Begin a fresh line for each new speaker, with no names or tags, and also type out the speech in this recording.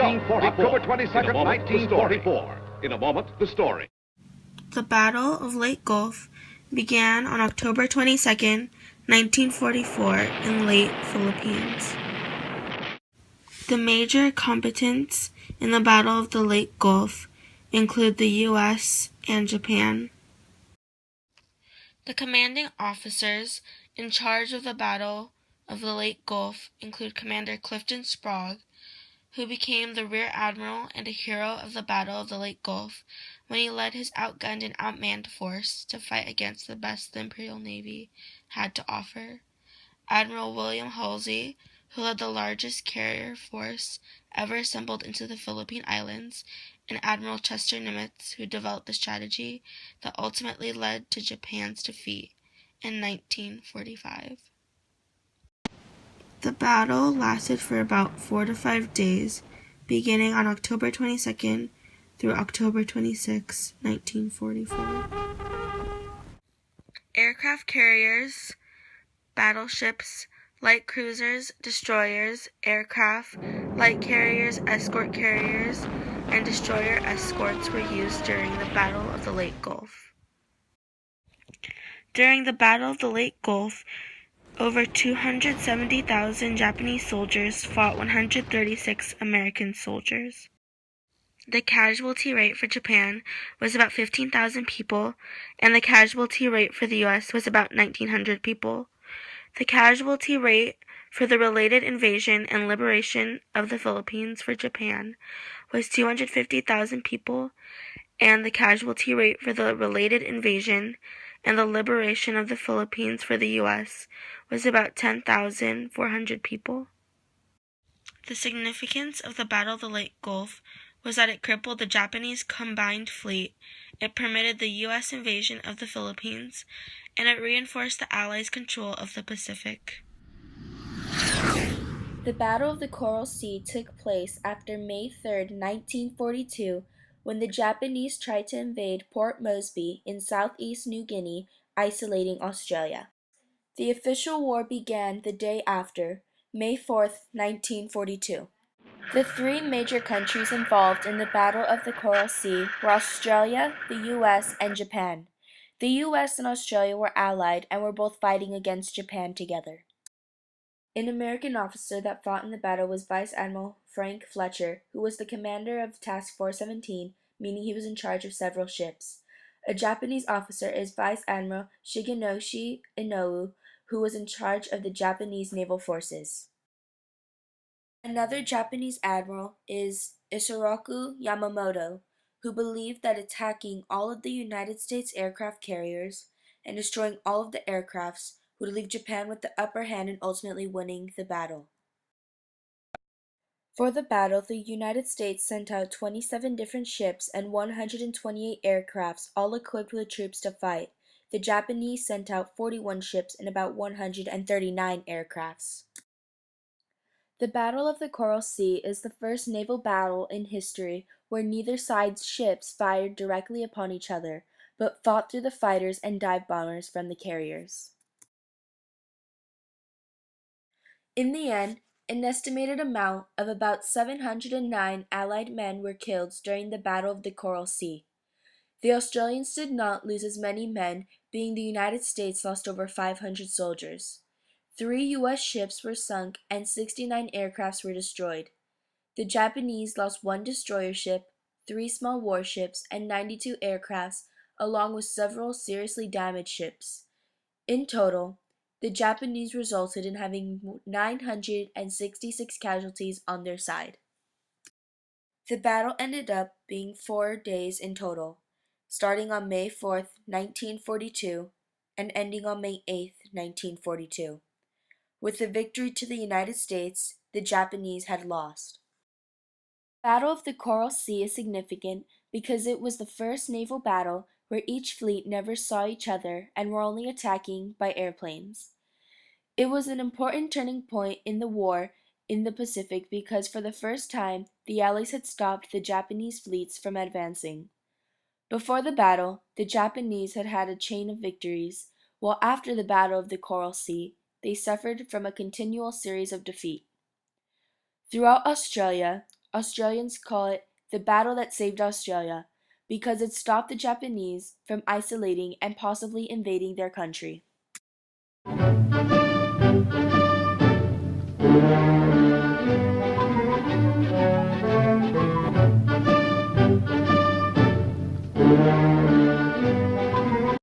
October 22nd, 1944. In a moment, the story.
The Battle of Leyte Gulf began on October 22, 1944 in Leyte, Philippines. The major combatants in the Battle of the Leyte Gulf include the U.S. and Japan. The commanding officers in charge of the Battle of the Leyte Gulf include Commander Clifton Sprague, who became the Rear Admiral and a hero of the Battle of the Leyte Gulf when he led his outgunned and outmanned force to fight against the best the Imperial Navy had to offer. Admiral William Halsey, who led the largest carrier force ever assembled into the Philippine Islands, and Admiral Chester Nimitz, who developed the strategy that ultimately led to Japan's defeat in 1945. The battle lasted for about 4 to 5 days, beginning on October 22nd through October 26, 1944. Aircraft carriers, battleships, light cruisers, destroyers, aircraft, light carriers, escort carriers, and destroyer escorts were used during the Battle of the Leyte Gulf. During the Battle of the Leyte Gulf, over 270,000 Japanese soldiers fought 136 American soldiers. The casualty rate for Japan was about 15,000 people, and the casualty rate for the U.S. was about 1,900 people. The casualty rate for the related invasion and liberation of the Philippines for Japan was 250,000 people, and the casualty rate for the related invasion and the liberation of the Philippines for the U.S. was about 10,400 people. The significance of the Battle of the Leyte Gulf was that it crippled the Japanese combined fleet, it permitted the U.S. invasion of the Philippines, and it reinforced the Allies' control of the Pacific.
The Battle of the Coral Sea took place after May 3, 1942, when the Japanese tried to invade Port Moresby in southeast New Guinea, isolating Australia. The official war began the day after, May 4, 1942. The three major countries involved in the Battle of the Coral Sea were Australia, the U.S., and Japan. The U.S. and Australia were allied and were both fighting against Japan together. An American officer that fought in the battle was Vice Admiral Frank Fletcher, who was the commander of Task Force 17, meaning he was in charge of several ships. A Japanese officer is Vice Admiral Shigeyoshi Inoue, who was in charge of the Japanese naval forces. Another Japanese admiral is Isoroku Yamamoto, who believed that attacking all of the United States aircraft carriers and destroying all of the aircrafts would leave Japan with the upper hand and ultimately winning the battle. For the battle, the United States sent out 27 different ships and 128 aircrafts, all equipped with troops to fight. The Japanese sent out 41 ships and about 139 aircrafts. The Battle of the Coral Sea is the first naval battle in history where neither side's ships fired directly upon each other, but fought through the fighters and dive bombers from the carriers. In the end, an estimated amount of about 709 Allied men were killed during the Battle of the Coral Sea. The Australians did not lose as many men, being the United States lost over 500 soldiers. 3 U.S. ships were sunk and 69 aircrafts were destroyed. The Japanese lost 1 destroyer ship, 3 small warships, and 92 aircrafts, along with several seriously damaged ships. In total, the Japanese resulted in having 966 casualties on their side. The battle ended up being 4 days in total, starting on May 4, 1942, and ending on May 8, 1942. With the victory to the United States, the Japanese had lost. The Battle of the Coral Sea is significant because it was the first naval battle where each fleet never saw each other and were only attacking by airplanes. It was an important turning point in the war in the Pacific because for the first time, the Allies had stopped the Japanese fleets from advancing. Before the battle, the Japanese had had a chain of victories, while after the Battle of the Coral Sea, they suffered from a continual series of defeat. Throughout Australia, Australians call it the battle that saved Australia because it stopped the Japanese from isolating and possibly invading their country.